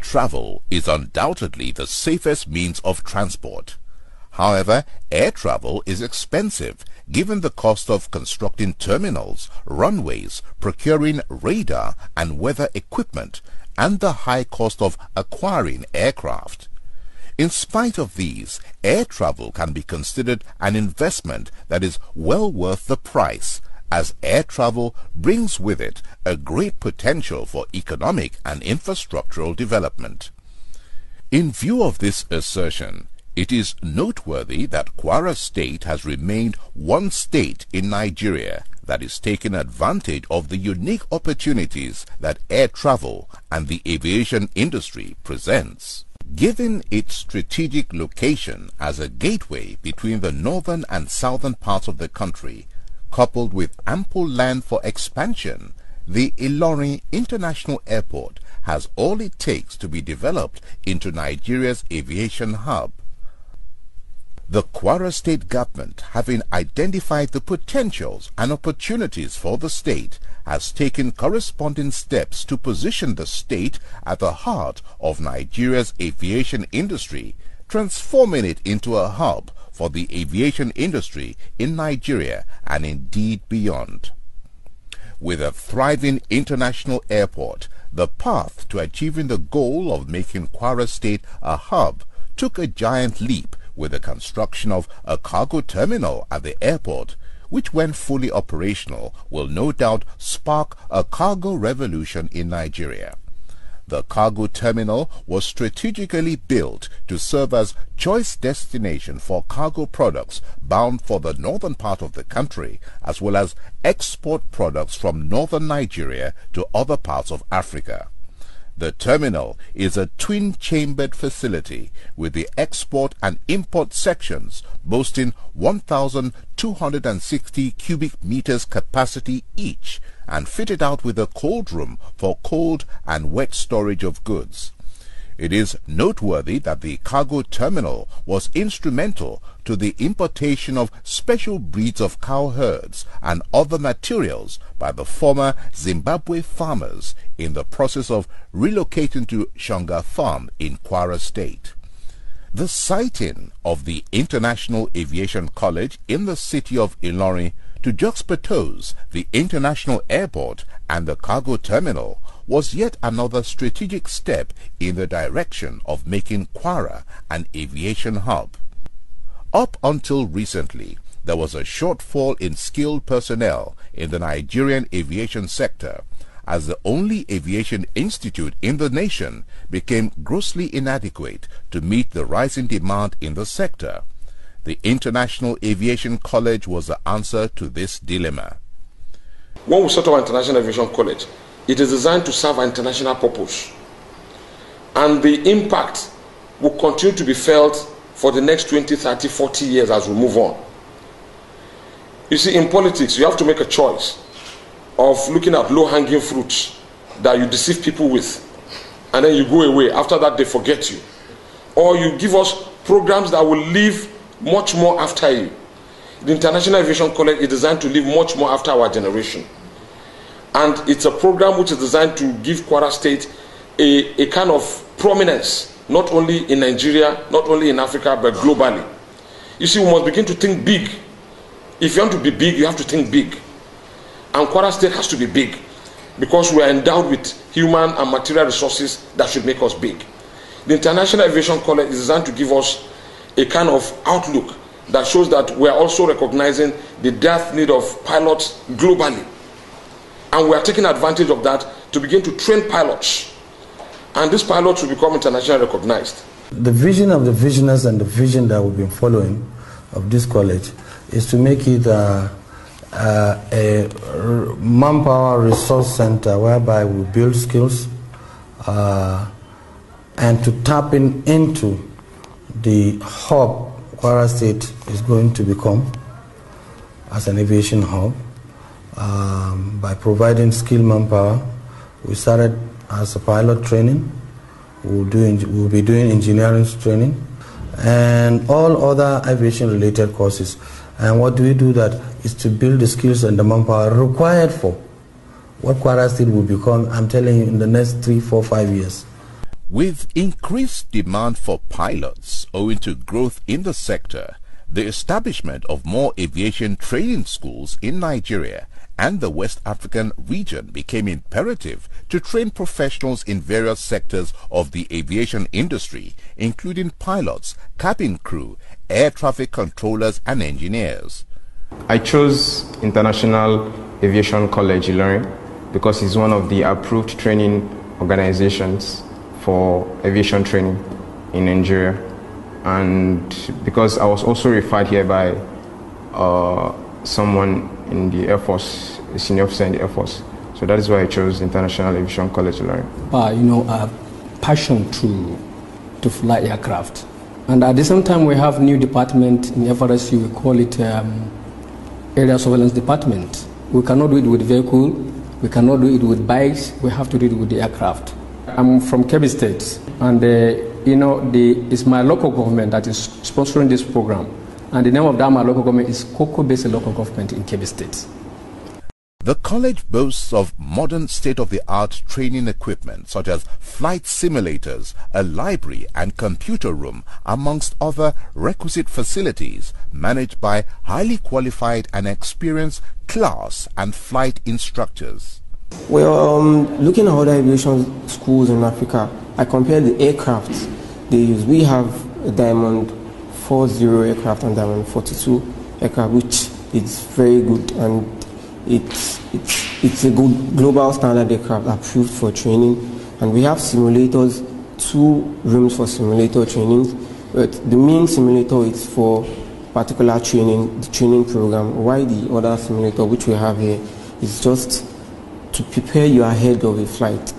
travel is undoubtedly the safest means of transport. However, air travel is expensive given the cost of constructing terminals, runways, procuring radar and weather equipment, and the high cost of acquiring aircraft. In spite of these, air travel can be considered an investment that is well worth the price, as air travel brings with it a great potential for economic and infrastructural development. In view of this assertion, it is noteworthy that Kwara State has remained one state in Nigeria that is taking advantage of the unique opportunities that air travel and the aviation industry presents. Given its strategic location as a gateway between the northern and southern parts of the country, coupled with ample land for expansion, the Ilorin International Airport has all it takes to be developed into Nigeria's aviation hub. The Kwara State government, having identified the potentials and opportunities for the state, has taken corresponding steps to position the state at the heart of Nigeria's aviation industry, transforming it into a hub for the aviation industry in Nigeria and indeed beyond. With a thriving international airport, the path to achieving the goal of making Kwara State a hub took a giant leap with the construction of a cargo terminal at the airport, which when fully operational will no doubt spark a cargo revolution in Nigeria. The cargo terminal was strategically built to serve as choice destination for cargo products bound for the northern part of the country, as well as export products from northern Nigeria to other parts of Africa. The terminal is a twin-chambered facility with the export and import sections boasting 1,260 cubic meters capacity each and fitted out with a cold room for cold and wet storage of goods. It is noteworthy that the cargo terminal was instrumental to the importation of special breeds of cow herds and other materials by the former Zimbabwe farmers in the process of relocating to Shonga Farm in Kwara State. The siting of the International Aviation College in the city of Ilorin to juxtapose the international airport and the cargo terminal was yet another strategic step in the direction of making Kwara an aviation hub. Up until recently, there was a shortfall in skilled personnel in the Nigerian aviation sector, as the only aviation institute in the nation became grossly inadequate to meet the rising demand in the sector. The International Aviation College was the answer to this dilemma. When we set up International Aviation College, it is designed to serve an international purpose, and the impact will continue to be felt for the next 20, 30, 40 years as we move on. You see, in politics, you have to make a choice of looking at low-hanging fruits that you deceive people with, and then you go away. After that, they forget you. Or you give us programs that will live much more after you. The International Aviation College is designed to live much more after our generation. And it's a program which is designed to give Kwara State a kind of prominence, not only in Nigeria, not only in Africa, but globally. You see, we must begin to think big. If you want to be big, you have to think big. And Kwara State has to be big, because we are endowed with human and material resources that should make us big. The International Aviation College is designed to give us a kind of outlook that shows that we are also recognizing the dearth need of pilots globally. And we are taking advantage of that to begin to train pilots. And these pilots will become internationally recognized. The vision of the visionaries and the vision that we've been following of this college is to make it a manpower resource center whereby we build skills and to tap into the hub Kwara State is going to become as an aviation hub. By providing skilled manpower. We started as a pilot training. We'll be doing engineering training and all other aviation related courses. And what do we do that is to build the skills and the manpower required for what Kwara State will become, I'm telling you, in the next 3, 4, 5 years. With increased demand for pilots owing to growth in the sector, the establishment of more aviation training schools in Nigeria and the West African region became imperative to train professionals in various sectors of the aviation industry, including pilots, cabin crew, air traffic controllers, and engineers. I chose International Aviation College Ilorin because it's one of the approved training organizations for aviation training in Nigeria, and because I was also referred here by someone in the Air Force, a senior officer in the Air Force. So that is why I chose International Aviation College Ilorin. I have passion to fly aircraft, and at the same time we have new department in FRSU. We call it Area Surveillance Department. We cannot do it with vehicle, we cannot do it with bikes, we have to do it with the aircraft. I'm from Kebbi State, and it's my local government that is sponsoring this program, and the name of that my local government is Koko Base Local Government in Kebbi State. The college boasts of modern state-of-the-art training equipment such as flight simulators, a library and computer room, amongst other requisite facilities managed by highly qualified and experienced class and flight instructors. Well, looking at other aviation schools in Africa, I compare the aircraft they use. We have a Diamond 40 aircraft and Diamond 42 aircraft, which is very good, and it's a good global standard aircraft approved for training. And we have simulators, 2 rooms for simulator training, but the main simulator is for particular training, the training program, while the other simulator which we have here is just to prepare you ahead of a flight.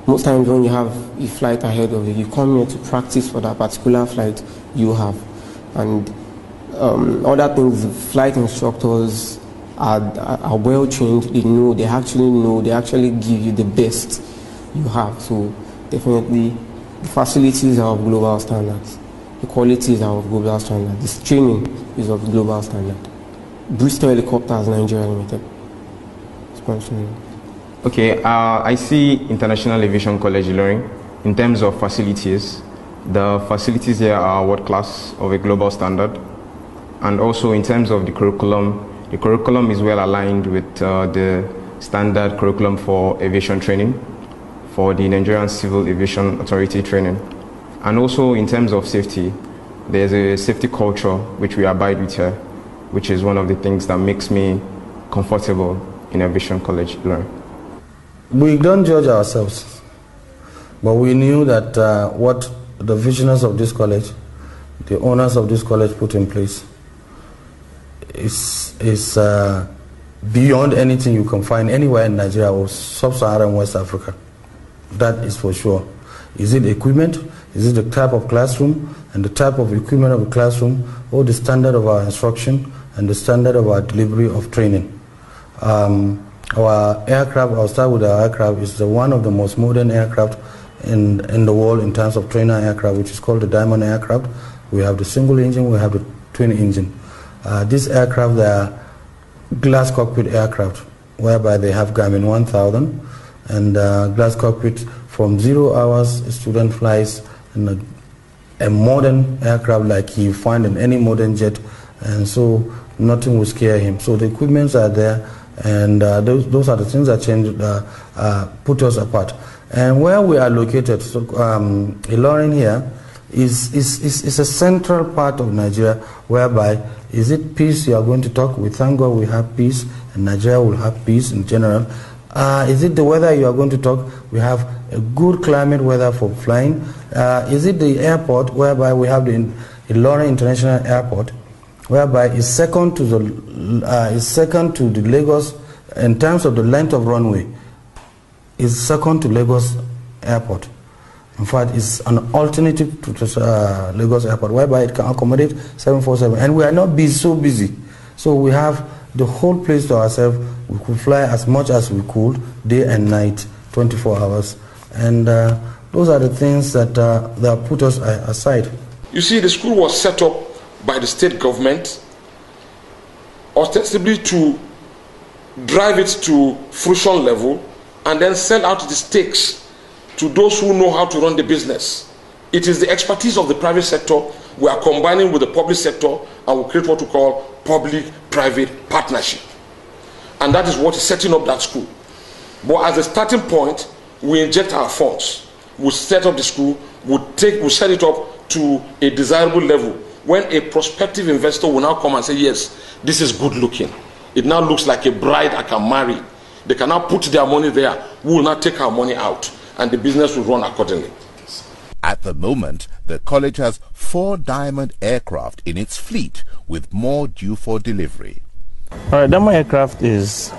Most times when you have a flight ahead of you, you come here to practice for that particular flight you have. And other things, the flight instructors are well trained, they actually give you the best you have. So definitely the facilities are of global standards, the qualities are of global standards, this training is of global standard. Bristol Helicopters Nigeria Limited sponsoring. Okay, I see International Aviation College Ilorin. In terms of facilities, the facilities here are world class, of a global standard, and also in terms of the curriculum is well aligned with the standard curriculum for aviation training for the Nigerian Civil Aviation Authority training. And also in terms of safety, there's a safety culture which we abide with here, which is one of the things that makes me comfortable in Aviation College Ilorin. We don't judge ourselves, but we knew that what the visionaries of this college, the owners of this college put in place is beyond anything you can find anywhere in Nigeria or sub-Saharan West Africa. That is for sure. Is it equipment? Is it the type of classroom and the type of equipment of the classroom, or the standard of our instruction and the standard of our delivery of training? Our aircraft, I'll start with our aircraft, is one of the most modern aircraft in the world in terms of trainer aircraft, which is called the Diamond aircraft. We have the single engine, we have the twin engine. These aircraft, they are glass cockpit aircraft, whereby they have Garmin 1000 and glass cockpit from 0 hours. A student flies in a modern aircraft like you find in any modern jet, and so nothing will scare him. So the equipments are there, and those are the things that put us apart. And where we are located, so Ilorin here is a central part of Nigeria, whereby is it peace you are going to talk? We thank God we have peace, and Nigeria will have peace in general. Is it the weather you are going to talk? We have a good climate weather for flying. Is it the airport, whereby we have the Ilorin International Airport, whereby is second to the Lagos in terms of the length of runway, is second to Lagos Airport. In fact, it's an alternative to Lagos Airport, whereby it can accommodate 747, and we are not so busy. So we have the whole place to ourselves. We could fly as much as we could, day and night, 24 hours. And those are the things that put us aside. You see, the school was set up by the state government ostensibly to drive it to fruition level and then sell out the stakes to those who know how to run the business. It is the expertise of the private sector we are combining with the public sector, and we create what we call public-private partnership. And that is what is setting up that school. But as a starting point, we inject our funds. We set up the school, we set it up to a desirable level. When a prospective investor will now come and say, yes, this is good looking. It now looks like a bride I can marry. They can now put their money there. We will now take our money out, and the business will run accordingly. At the moment, the college has 4 Diamond aircraft in its fleet, with more due for delivery. All right, Diamond aircraft is,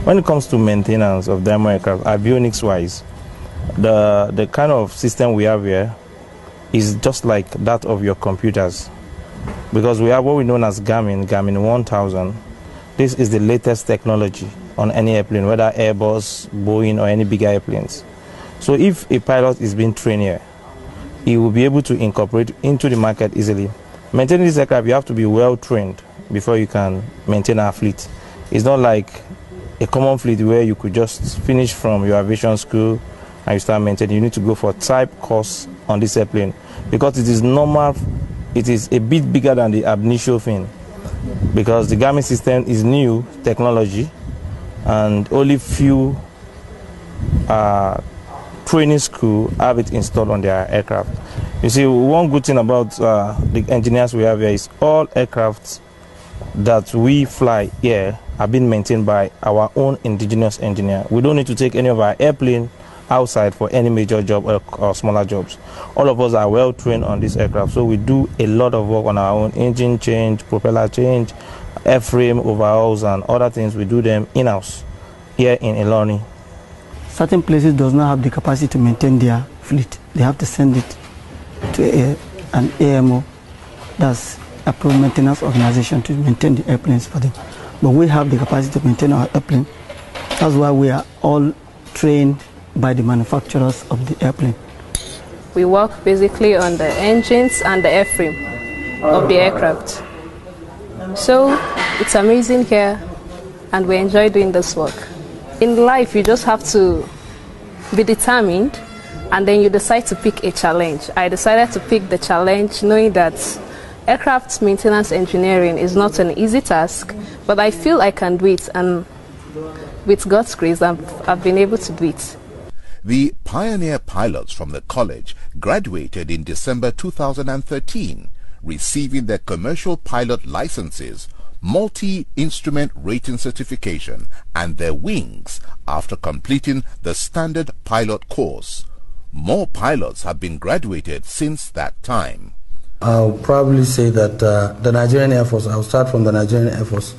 when it comes to maintenance of Diamond aircraft, avionics-wise, the kind of system we have here is just like that of your computers, because we have what we know as Garmin 1000. This is the latest technology on any airplane, whether Airbus, Boeing, or any bigger airplanes. So if a pilot is being trained here, he will be able to incorporate into the market easily. Maintaining this aircraft, you have to be well trained before you can maintain our fleet. It's not like a common fleet where you could just finish from your aviation school and you start maintaining. You need to go for type course on this airplane, because it is normal, it is a bit bigger than the ab initio thing, because the Garmin system is new technology and only few training school have it installed on their aircraft. You see, one good thing about the engineers we have here is all aircrafts that we fly here have been maintained by our own indigenous engineer. We don't need to take any of our airplane outside for any major job or smaller jobs. All of us are well trained on this aircraft, so we do a lot of work on our own: engine change, propeller change, airframe overhauls, and other things. We do them in-house here in Ilani. Certain places does not have the capacity to maintain their fleet. They have to send it to an AMO, that's approved maintenance organization, to maintain the airplanes for them. But we have the capacity to maintain our airplane. That's why we are all trained by the manufacturers of the airplane. We work basically on the engines and the airframe of the aircraft. So it's amazing here, and we enjoy doing this work. In life, you just have to be determined, and then you decide to pick a challenge. I decided to pick the challenge knowing that aircraft maintenance engineering is not an easy task, but I feel I can do it, and with God's grace, I've been able to do it. The pioneer pilots from the college graduated in December 2013, receiving their commercial pilot licenses, multi-instrument rating certification, and their wings after completing the standard pilot course. More pilots have been graduated since that time. I'll probably say that the Nigerian Air Force, I'll start from the Nigerian Air Force.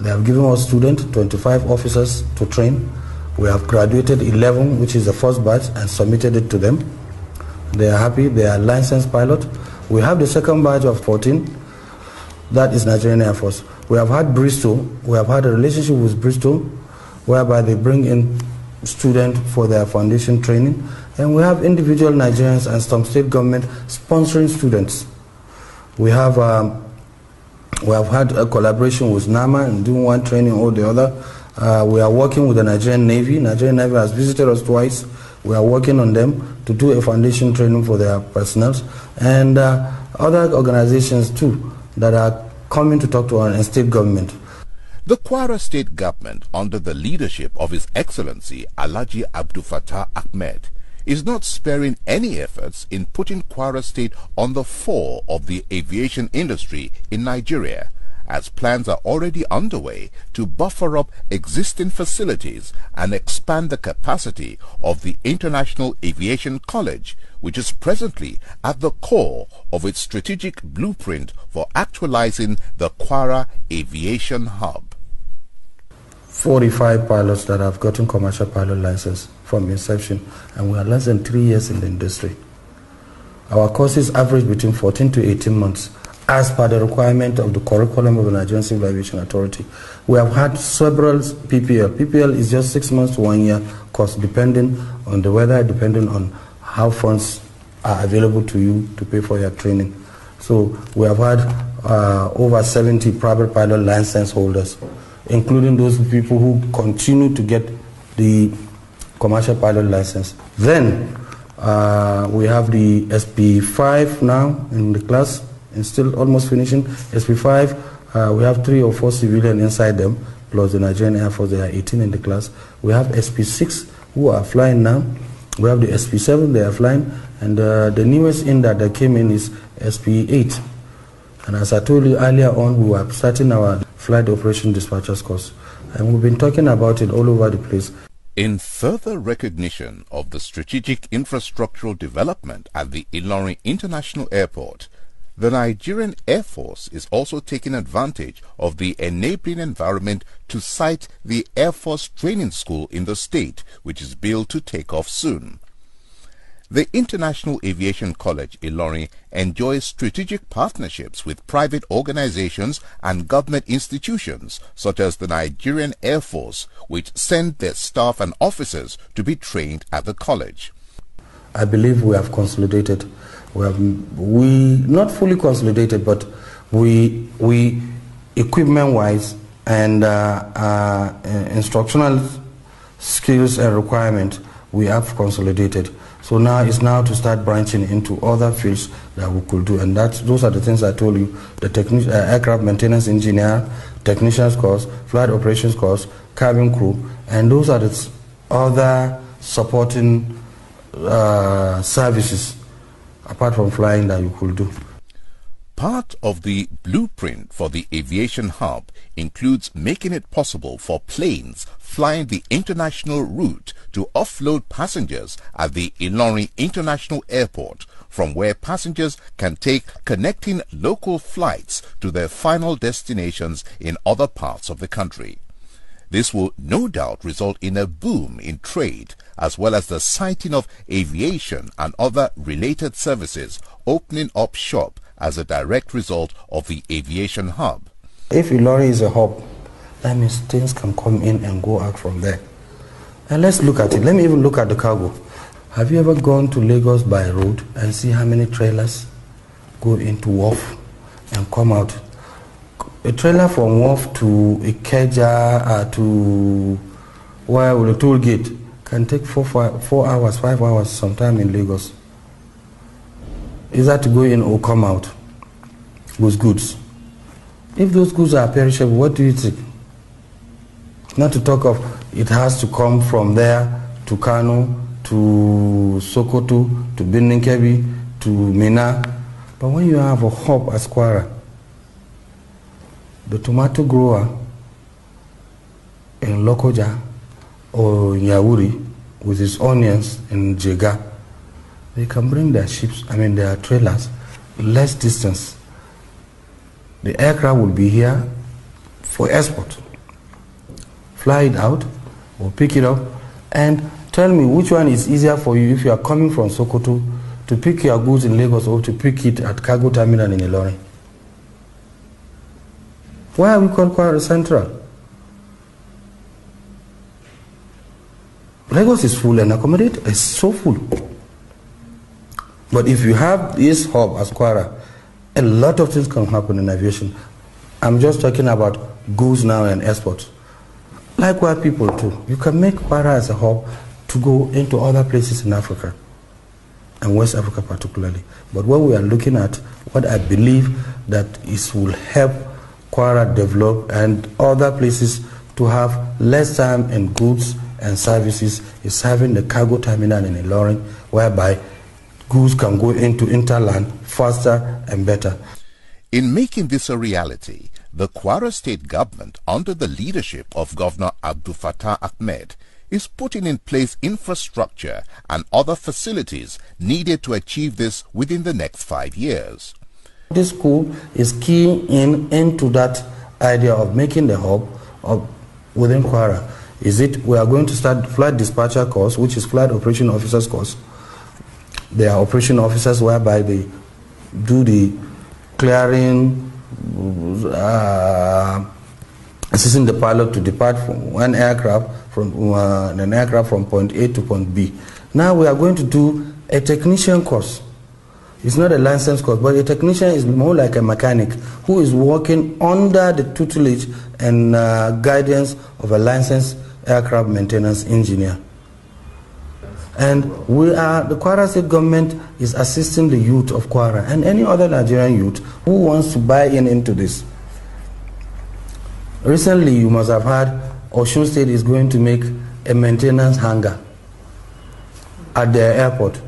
They have given us students, 25 officers to train. We have graduated 11, which is the first batch, and submitted it to them. They are happy, they are licensed pilots. We have the second batch of 14, that is Nigerian Air Force. We have had Bristol, we have had a relationship with Bristol, whereby they bring in students for their foundation training, and we have individual Nigerians and some state government sponsoring students. We have had a collaboration with NAMA and doing one training or the other. We are working with the Nigerian Navy. Nigerian Navy has visited us twice. We are working on them to do a foundation training for their personnel, and other organizations too that are coming to talk to our state government. The Kwara State government, under the leadership of His Excellency Alhaji Abdul Fattah Ahmed, is not sparing any efforts in putting Kwara State on the fore of the aviation industry in Nigeria, as plans are already underway to buffer up existing facilities and expand the capacity of the International Aviation College, which is presently at the core of its strategic blueprint for actualizing the Kwara Aviation Hub. 45 pilots that have gotten commercial pilot license from inception, and we are less than 3 years in the industry. Our courses average between 14 to 18 months, as per the requirement of the curriculum of the Nigerian Civil Aviation Authority. We have had several PPL. PPL is just 6 months to 1 year course, depending on the weather, depending on how funds are available to you to pay for your training. So we have had over 70 private pilot license holders, including those people who continue to get the commercial pilot license. Then We have the SP5 now in the class, and still almost finishing. SP5, we have 3 or 4 civilians inside them, plus the Nigerian Air Force, there are 18 in the class. We have SP6 who are flying now. We have the SP7, they are flying, and the newest in that came in is SP8. And as I told you earlier on, we were starting our flight operation dispatchers course, and we've been talking about it all over the place. In further recognition of the strategic infrastructural development at the Ilorin International Airport, the Nigerian Air Force is also taking advantage of the enabling environment to site the Air Force Training School in the state, which is built to take off soon. The International Aviation College Ilorin enjoys strategic partnerships with private organizations and government institutions such as the Nigerian Air Force, which send their staff and officers to be trained at the college. I believe we have consolidated. We not fully consolidated, but we equipment-wise and instructional skills and requirement, we have consolidated. So now it's now to start branching into other fields that we could do, and those are the things I told you: the aircraft maintenance engineer, technicians course, flight operations course, cabin crew, and those are the other supporting services apart from flying that you could do. Part of the blueprint for the aviation hub includes making it possible for planes flying the international route to offload passengers at the Ilorin International Airport, from where passengers can take connecting local flights to their final destinations in other parts of the country. This will no doubt result in a boom in trade, as well as the siting of aviation and other related services opening up shop as a direct result of the aviation hub. If Ilorin is a hub, that means things can come in and go out from there. And let's look at it. Let me even look at the cargo. Have you ever gone to Lagos by road and see how many trailers go into wharf and come out? A trailer from wharf to Ikeja to where the toll gate can take 4 hours, 5 hours sometime in Lagos. Is that to go in or come out with goods? If those goods are perishable, what do you think? Not to talk of it has to come from there to Kano, to Sokoto, to Benin Kebbi, to Mina. But when you have a hub at Kwara, the tomato grower in Lokoja or in Yawuri with his onions in Jega, they can bring their ships, their trailers, less distance. The aircraft will be here for export. Fly it out or pick it up, and tell me which one is easier for you if you are coming from Sokoto to pick your goods in Lagos or to pick it at cargo terminal in Ilorin. Why are we called Kwara Central? Lagos is full and accommodated. It's so full. But if you have this hub as Kwara, a lot of things can happen in aviation. I'm just talking about goods now and exports. Likewise, people too. You can make Kwara as a hub to go into other places in Africa, and West Africa particularly. But what we are looking at, what I believe that is will help Kwara develop and other places to have less time in goods and services, is having the cargo terminal in Ilorin, whereby goods can go into interland faster and better. In making this a reality, the Kwara State government, under the leadership of Governor Abdul Fattah Ahmed, is putting in place infrastructure and other facilities needed to achieve this within the next 5 years. This school is key into that idea of making the hub within Kwara. We are going to start flight dispatcher course, which is flight operation officers course. They are operation officers whereby they do the clearing, assisting the pilot to depart from an aircraft from point A to point B. Now we are going to do a technician course. It's not a license course, but a technician is more like a mechanic who is working under the tutelage and guidance of a licensed aircraft maintenance engineer. And the Kwara State government is assisting the youth of Kwara and any other Nigerian youth who wants to buy into this. Recently, you must have heard Osun State is going to make a maintenance hangar at their airport.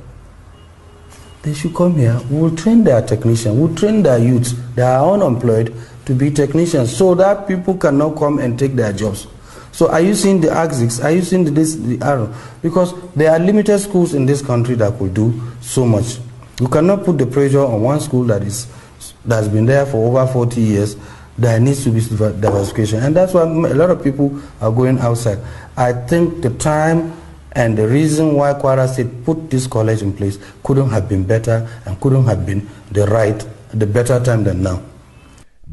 They should come here. We will train their technicians. We will train their youths. They are unemployed to be technicians so that people can now come and take their jobs. So are you seeing the axis? Are you seeing the arrow? Because there are limited schools in this country that could do so much. You cannot put the pressure on one school that's been there for over 40 years. There needs to be diversification. And that's why a lot of people are going outside. I think the time and the reason why Kwara State put this college in place couldn't have been better and couldn't have been the better time than now.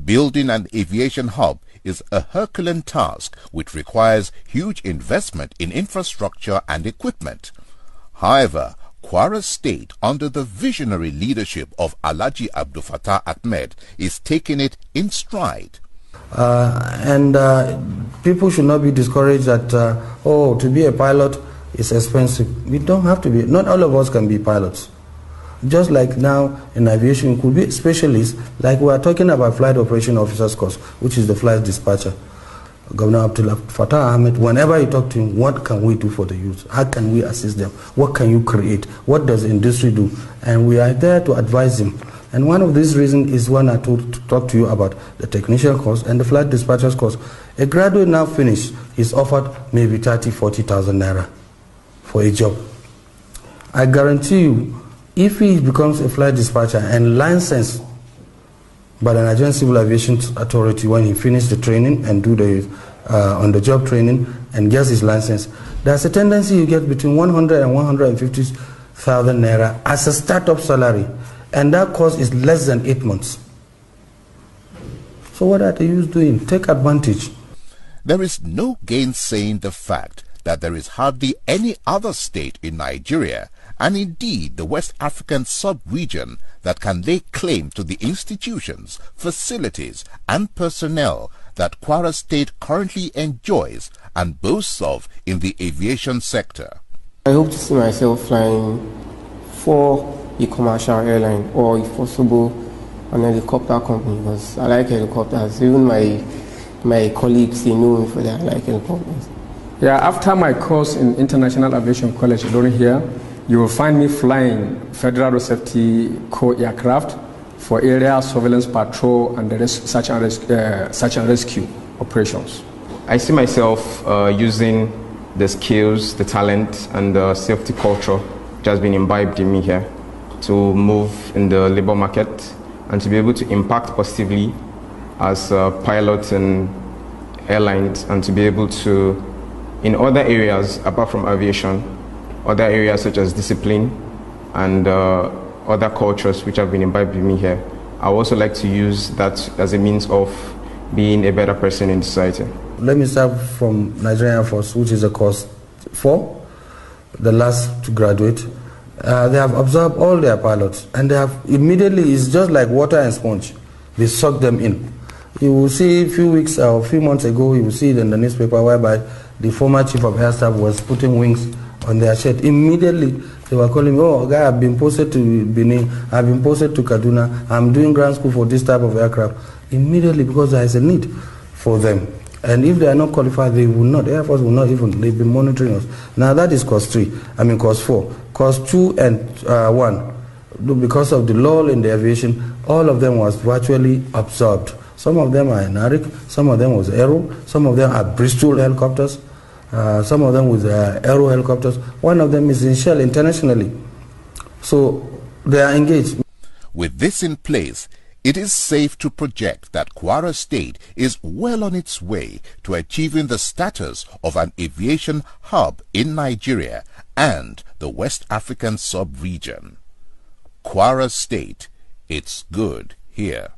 Building an aviation hub is a Herculean task which requires huge investment in infrastructure and equipment. However, Kwara State, under the visionary leadership of Alhaji Abdul Fattah Ahmed, is taking it in stride. People should not be discouraged that, to be a pilot is expensive. We don't have to be. Not all of us can be pilots. Just like now in aviation, you could be specialists, like we are talking about flight operation officer's course, which is the flight dispatcher. Governor Abdul Fattah Ahmed, whenever you talk to him, what can we do for the youth? How can we assist them? What can you create? What does the industry do? And we are there to advise him. And one of these reasons is one I talk to you about the technician course and the flight dispatcher's course. A graduate now finished is offered maybe 30,000, 40,000 naira for a job. I guarantee you, if he becomes a flight dispatcher and licensed by the Nigerian Civil Aviation Authority when he finishes the training and do the on-the-job training and gets his license, there's a tendency you get between 100 and 150,000 naira as a startup salary, and that course is less than 8 months. So what are the youth doing? Take advantage. There is no gainsaying the fact that there is hardly any other state in Nigeria, and indeed the West African sub-region, that can lay claim to the institutions, facilities and personnel that Kwara State currently enjoys and boasts of in the aviation sector. I hope to see myself flying for a commercial airline, or if possible an helicopter company, because I like helicopters. Even my colleagues, they know me for that. I like helicopters. Yeah, after my course in International Aviation College during here, you will find me flying Federal Road Safety Corps aircraft for area surveillance patrol and the search and rescue operations. I see myself using the skills, the talent, and the safety culture which has been imbibed in me here to move in the labor market and to be able to impact positively as a pilot in airlines, and to be able to, in other areas apart from aviation, other areas such as discipline and other cultures which have been imbibed in me here. I would also like to use that as a means of being a better person in society. Let me start from Nigerian Air Force, which is a course 4, the last to graduate. They have observed all their pilots, and they have immediately, it's just like water and sponge. They suck them in. You will see a few weeks or a few months ago, you will see it in the newspaper whereby the former chief of air staff was putting wings on their shirt. Immediately, they were calling me, oh, guy, I've been posted to Benin, I've been posted to Kaduna, I'm doing ground school for this type of aircraft. Immediately, because there is a need for them. And if they are not qualified, they will not, the Air Force will not even, they've been monitoring us. Now that is course 4. Course 2 and 1, because of the lull in the aviation, all of them was virtually absorbed. Some of them are NARIC, some of them was Aero, some of them are Bristol helicopters, some of them with Aero helicopters. One of them is in Shell internationally. So they are engaged. With this in place, it is safe to project that Kwara State is well on its way to achieving the status of an aviation hub in Nigeria and the West African sub-region. Kwara State, it's good here.